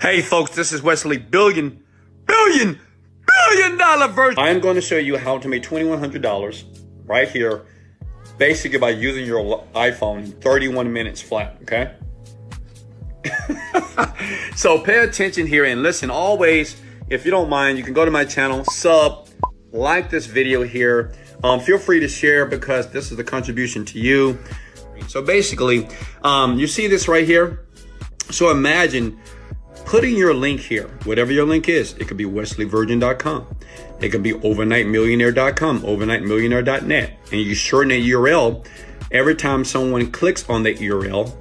Hey folks, this is Wesley billion dollar Virgin. I am going to show you how to make $2,100 right here, basically by using your iPhone in 31 minutes flat, okay? So pay attention here and listen. Always, if you don't mind, you can go to my channel, like this video here. Feel free to share because this is the contribution to you. So basically, you see this right here? So imagine putting your link here, whatever your link is. It could be wesleyvirgin.com. It could be overnightmillionaire.com, overnightmillionaire.net. And you shorten that URL. Every time someone clicks on that URL,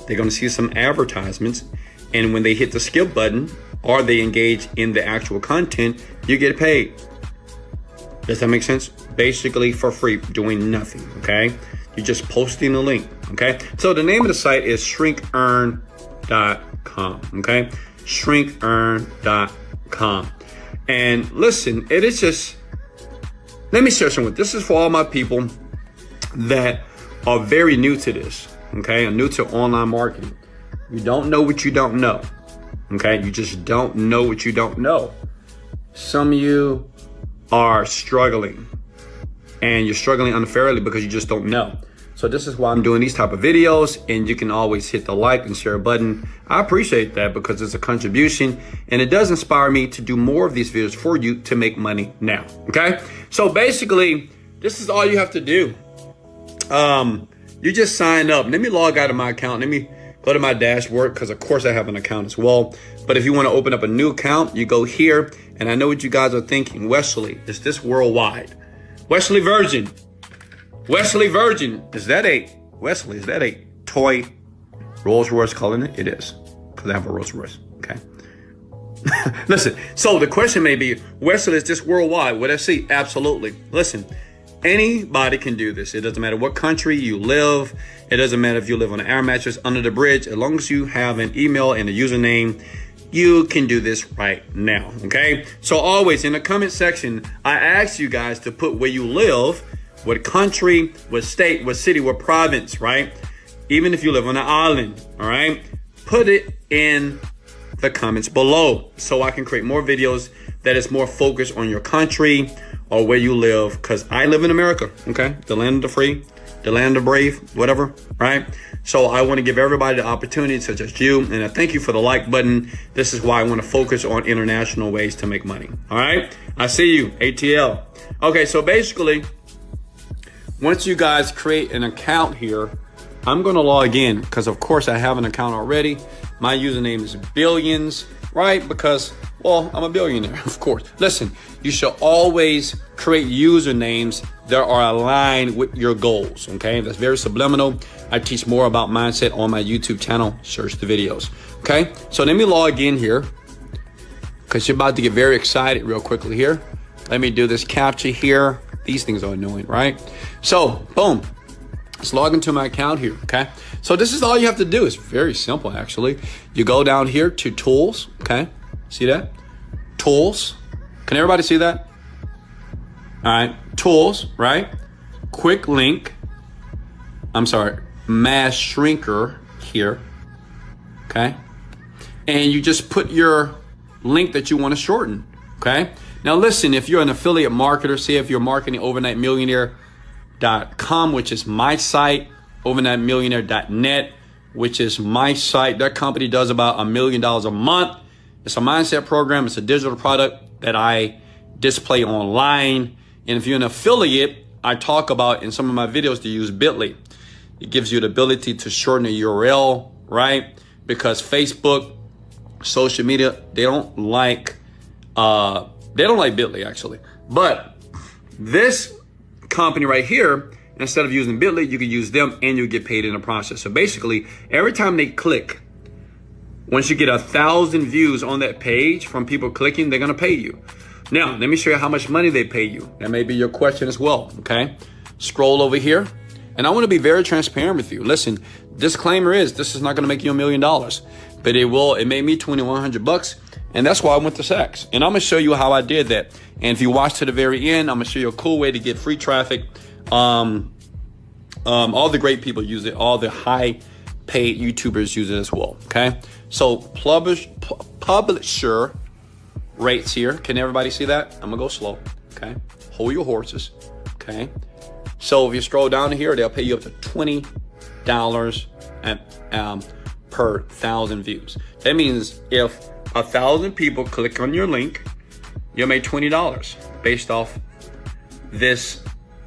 they're going to see some advertisements. And when they hit the skip button or they engage in the actual content, you get paid. Does that make sense? Basically for free, doing nothing, okay? You're just posting a link, okay? So the name of the site is shrinkearn.com, okay? shrinkearn.com. And listen, it is just, let me share something. This is for all my people that are very new to this, okay? And new to online marketing. You don't know what you don't know, okay? You just don't know what you don't know. Some of you are struggling, and you're struggling unfairly because you just don't know. So this is why I'm doing these type of videos, and you can always hit the like and share button. I appreciate that because it's a contribution, and it does inspire me to do more of these videos for you to make money now, okay? So basically, this is all you have to do. You just sign up. Let me log out of my account. Let me go to my dashboard because, of course, I have an account as well. But if you want to open up a new account, you go here, and I know what you guys are thinking. Wesley, is this worldwide? Wesley Virgin. Wesley Virgin. Is that a toy Rolls Royce calling it? It is, because I have a Rolls Royce, okay? Listen, so the question may be, Wesley, is this worldwide? What I see? Absolutely. Listen, anybody can do this. It doesn't matter what country you live. It doesn't matter if you live on an air mattress under the bridge. As long as you have an email and a username, you can do this right now, okay? So always in the comment section, I ask you guys to put where you live, what country, what state, what city, what province, right? Even if you live on an island, all right? Put it in the comments below so I can create more videos that is more focused on your country or where you live, because I live in America, okay? The land of the free, the land of the brave, whatever, right? So I want to give everybody the opportunity, such as you, and I thank you for the like button. This is why I want to focus on international ways to make money, all right? I see you, ATL. Okay, so basically, once you guys create an account here, I'm going to log in because, of course, I have an account already. My username is Billions, right? Because, well, I'm a billionaire, of course. Listen, you should always create usernames that are aligned with your goals, okay? That's very subliminal. I teach more about mindset on my YouTube channel. Search the videos, okay? So let me log in here because you're about to get very excited real quickly here. Let me do this captcha here. These things are annoying, right? So, boom. Let's log into my account here, okay? So this is all you have to do. It's very simple, actually. You go down here to Tools, okay? See that? Tools. Can everybody see that? All right. Tools, right? Quick link. Mass shrinker here, okay? And you just put your link that you want to shorten, okay? Now listen, if you're an affiliate marketer, say if you're marketing overnightmillionaire.com, which is my site, overnightmillionaire.net, which is my site. That company does about $1 million a month. It's a mindset program. It's a digital product that I display online. And if you're an affiliate, I talk about in some of my videos to use Bitly. It gives you the ability to shorten a URL, right? Because Facebook, social media, they don't like Bitly actually. But this company right here, instead of using Bitly, you can use them and you get paid in the process. So basically, every time they click, once you get 1,000 views on that page from people clicking, they're gonna pay you. Now, let me show you how much money they pay you. That may be your question as well, okay? Scroll over here. And I want to be very transparent with you. Listen, disclaimer is this is not going to make you $1 million, but it made me $2,100, and that's why I went to Saks. And I'm going to show you how I did that. And if you watch to the very end, I'm going to show you a cool way to get free traffic. All the great people use it. All the high paid YouTubers use it as well. Okay. So publisher rates here. Can everybody see that? I'm gonna go slow. Okay. Hold your horses. Okay. So if you scroll down here, they'll pay you up to $20 per 1,000 views. That means if 1,000 people click on your link, you'll make $20 based off this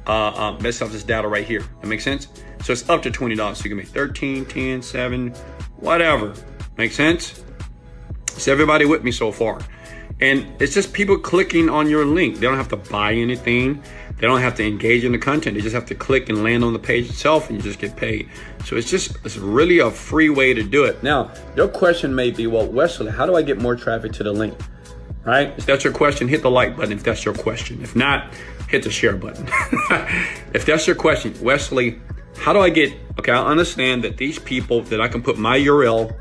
this data right here. That makes sense? So it's up to $20. So you can make 13, 10, 7, whatever. Make sense? Is everybody with me so far? And it's just people clicking on your link. They don't have to buy anything. They don't have to engage in the content. They just have to click and land on the page itself, and you just get paid. So it's really a free way to do it. Now, your question may be, well, Wesley, how do I get more traffic to the link? Right? If that's your question, hit the like button if that's your question. If not, hit the share button. If that's your question, Wesley, how do I get, okay, I understand that these people, that I can put my URL,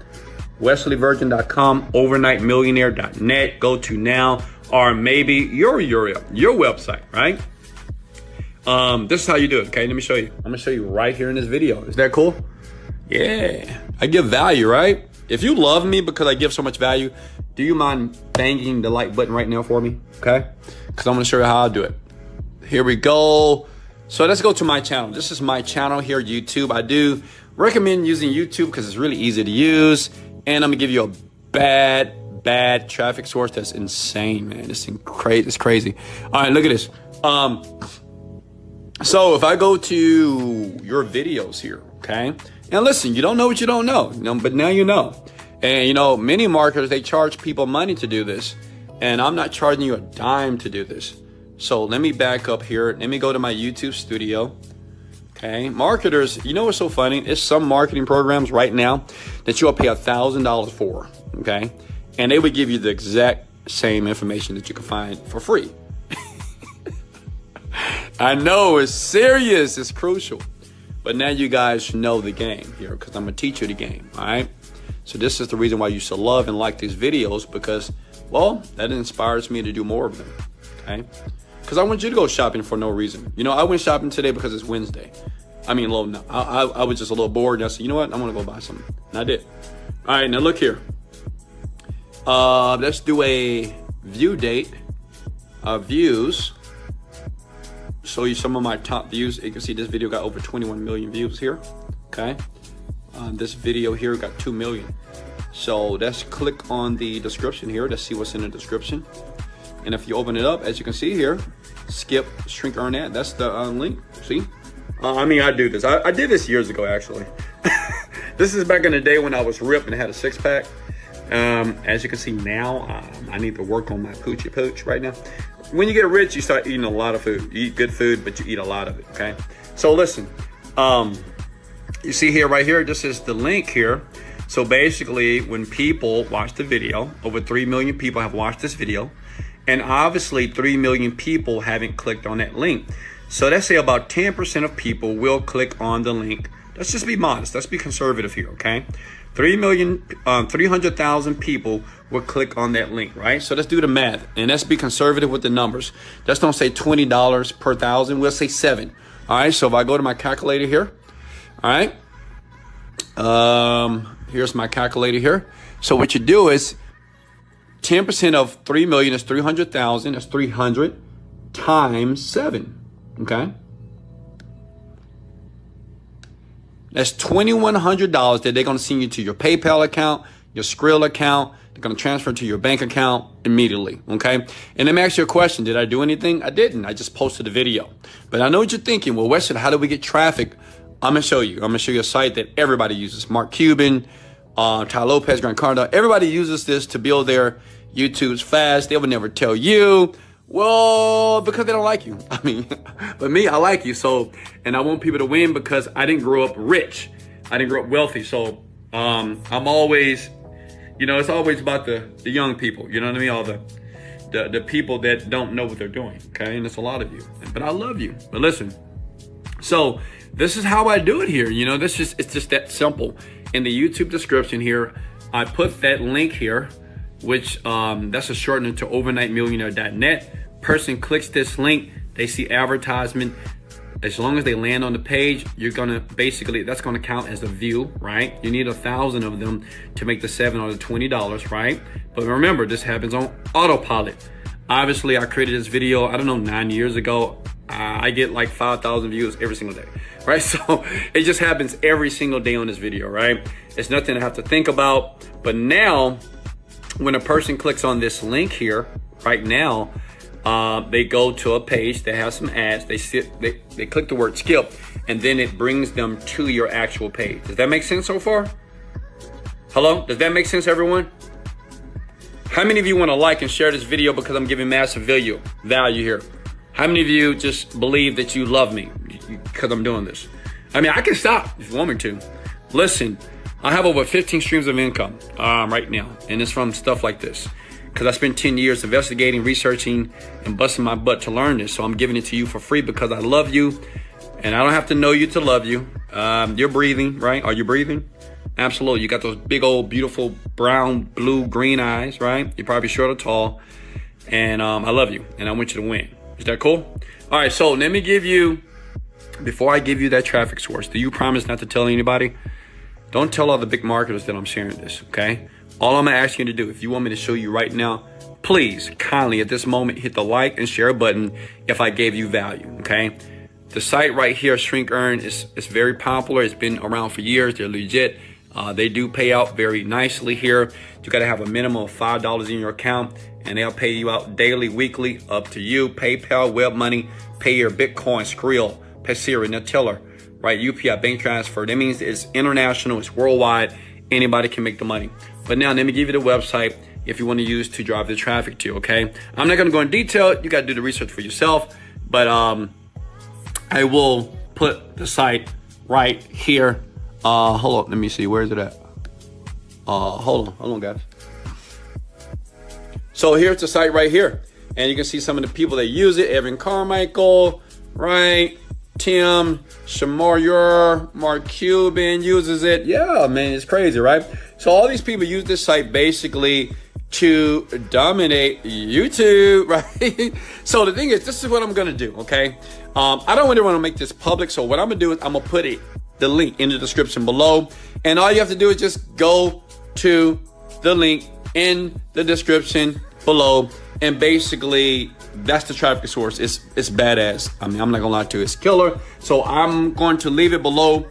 wesleyvirgin.com, overnightmillionaire.net, go to now, or maybe your URL, your website, right? This is how you do it, okay? Let me show you. I'm gonna show you right here in this video. Is that cool? Yeah, I give value, right? If you love me because I give so much value, do you mind banging the like button right now for me, okay? Because I'm gonna show you how I do it. Here we go. So let's go to my channel. This is my channel here, YouTube. I do recommend using YouTube because it's really easy to use. And I'm gonna give you a bad traffic source that's insane, man. It's crazy. All right, look at this. So if I go to your videos here, okay? And listen, you don't know what you don't know, but now you know. And many marketers, they charge people money to do this. And I'm not charging you a dime to do this. So let me back up here. Let me go to my YouTube studio. Okay, marketers, what's so funny? It's some marketing programs right now that you'll pay $1,000 for, okay? And they would give you the exact same information that you can find for free. I know, it's serious, it's crucial. But now you guys know the game here because I'm gonna teach you the game, all right? So this is the reason why you should love and like these videos because, well, that inspires me to do more of them, okay? Because I want you to go shopping for no reason. I went shopping today because it's Wednesday. I was just a little bored and I said, you know what? I'm gonna go buy something. And I did. All right, now look here. Let's do a view date. Views. Show you some of my top views. You can see this video got over 21 million views here. Okay. This video here got 2 million. So let's click on the description here. Let's see what's in the description. And if you open it up, as you can see here, skip, shrink, earn ad. That's the link. See? I do this. I did this years ago, actually. This is back in the day when I was ripped and had a six-pack. As you can see now, I need to work on my poochie pooch right now. When you get rich, you start eating a lot of food. You eat good food, but you eat a lot of it, okay? So listen, you see here, right here, this is the link here. So basically, when people watch the video, over 3 million people have watched this video, and obviously 3 million people haven't clicked on that link. So let's say about 10% of people will click on the link. Let's just be modest. Let's be conservative here, okay? 300,000 people will click on that link, right? So let's do the math and let's be conservative with the numbers. Let's don't say $20 per 1,000. We'll say 7. All right. So if I go to my calculator here, all right. Here's my calculator here. So what you do is 10% of 3 million is 300,000. That's 300 times 7. Okay. That's $2,100 that they're going to send you to your PayPal account, your Skrill account. They're going to transfer it to your bank account immediately, okay? And let me ask you a question. Did I do anything? I didn't. I just posted a video. But I know what you're thinking. Well, Wesley, how do we get traffic? I'm going to show you. I'm going to show you a site that everybody uses. Mark Cuban, Ty Lopez, Grant Cardone. Everybody uses this to build their YouTubes fast. They would never tell you. Well, because they don't like you. But me, I like you. So, and I want people to win because I didn't grow up rich. I didn't grow up wealthy. So, I'm always, it's always about the young people. You know what I mean? All the people that don't know what they're doing. Okay. And it's a lot of you, but I love you. But listen, so this is how I do it here. It's just that simple. In the YouTube description here, I put that link here, which that's a shortening to overnightmillionaire.net. Person clicks this link, they see advertisement. As long as they land on the page, you're gonna basically, that's gonna count as a view, right? You need 1,000 of them to make the $7 or the $20, right? But remember, this happens on autopilot. Obviously, I created this video, I don't know, 9 years ago. I get like 5,000 views every single day, right? So it just happens every single day on this video, right? It's nothing to have to think about. But now, when a person clicks on this link here, right now, they go to a page that has some ads. They click the word skip, and then it brings them to your actual page. Does that make sense so far? Hello? Does that make sense, everyone? How many of you want to like and share this video because I'm giving massive value here? How many of you just believe that you love me because I'm doing this? I mean, I can stop if you want me to. Listen, I have over 15 streams of income right now, and it's from stuff like this. Because I spent 10 years investigating, researching, and busting my butt to learn this. So I'm giving it to you for free because I love you, and I don't have to know you to love you. You're breathing, right? Are you breathing? Absolutely. You got those big old beautiful brown, blue, green eyes, right? You're probably short or tall, and I love you, and I want you to win. Is that cool? All right, so let me give you, before I give you that traffic source, do you promise not to tell anybody? Don't tell all the big marketers that I'm sharing this, okay? All I'm gonna ask you to do, if you want me to show you right now, please, kindly, at this moment, hit the like and share button if I gave you value, okay? The site right here, Shrink Earn, is very popular. It's been around for years. They're legit. They do pay out very nicely here. You gotta have a minimum of $5 in your account, and they'll pay you out daily, weekly, up to you. PayPal, web money, pay your Bitcoin, Skrill, Pasira, Nutella, right? UPI bank transfer. That means it's international, it's worldwide. Anybody can make the money. But now let me give you the website if you want to use to drive the traffic to, okay? I'm not gonna go in detail. You gotta do the research for yourself. But I will put the site right here. Hold on, let me see, where is it at? Hold on guys. So here's the site right here. And you can see some of the people that use it. Evan Carmichael, right? Tim Shamorier, Mark Cuban uses it. Yeah, man, it's crazy, right? So all these people use this site basically to dominate YouTube, right? So the thing is, this is what I'm gonna do, okay? I don't really want to make this public, so what I'm gonna do is I'm gonna put the link in the description below, and all you have to do is just go to the link in the description below, and basically that's the traffic source. It's badass. I mean, I'm not gonna lie to you, it's killer. So I'm going to leave it below,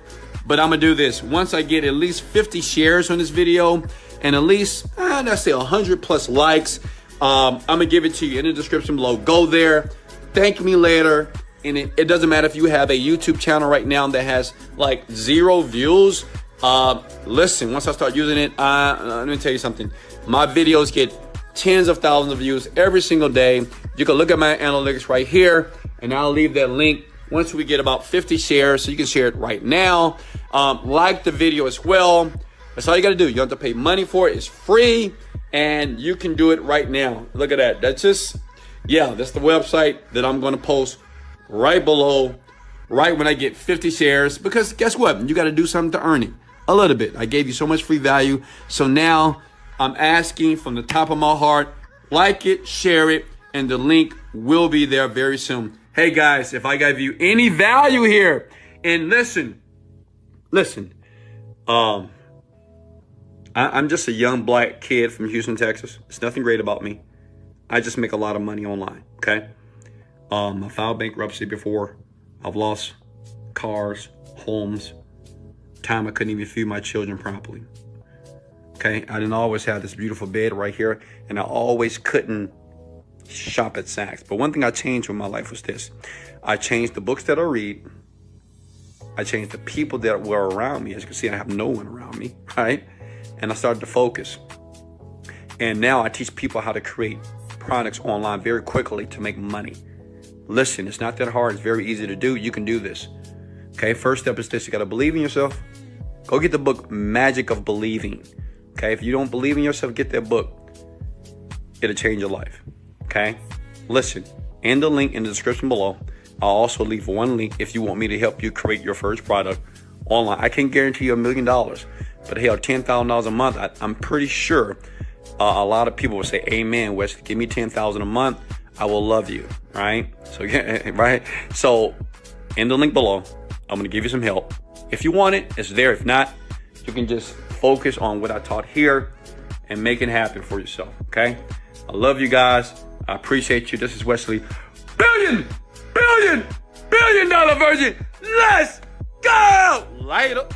but I'm gonna do this. Once I get at least 50 shares on this video and at least, let's say 100 plus likes, I'm gonna give it to you in the description below. Go there, thank me later. And it doesn't matter if you have a YouTube channel right now that has like 0 views. Listen, once I start using it, let me tell you something. My videos get tens of thousands of views every single day. You can look at my analytics right here, and I'll leave that link once we get about 50 shares, so you can share it right now. Like the video as well. That's all you gotta do. You don't have to pay money for it. It's free, and you can do it right now. Look at that. That's just, yeah, that's the website that I'm gonna post right below, right when I get 50 shares, because guess what? You gotta do something to earn it. A little bit. I gave you so much free value. So now I'm asking from the top of my heart, like it, share it, and the link will be there very soon. Hey guys, if I gave you any value here, and listen, I'm just a young black kid from Houston, Texas. It's nothing great about me. I just make a lot of money online, okay? I filed bankruptcy before. I've lost cars, homes, time I couldn't even feed my children properly. Okay, I didn't always have this beautiful bed right here, and I always couldn't shop at Saks. But one thing I changed with my life was this. I changed the books that I read. I changed the people that were around me. As you can see, I have no one around me, right? And I started to focus. And now I teach people how to create products online very quickly to make money. Listen, it's not that hard. It's very easy to do. You can do this. Okay, first step is this. You got to believe in yourself. Go get the book, Magic of Believing. Okay, if you don't believe in yourself, get that book. It'll change your life. Okay, listen, in the link in the description below, I'll also leave one link if you want me to help you create your first product online. I can't guarantee you $1 million, but hell, $10,000 a month, I'm pretty sure a lot of people will say, amen, Wesley, give me $10,000 a month. I will love you, right? So, right? So, in the link below. I'm going to give you some help. If you want it, it's there. If not, you can just focus on what I taught here and make it happen for yourself, okay? I love you guys. I appreciate you. This is Wesley. $1 billion dollar virgin. Let's go. Later.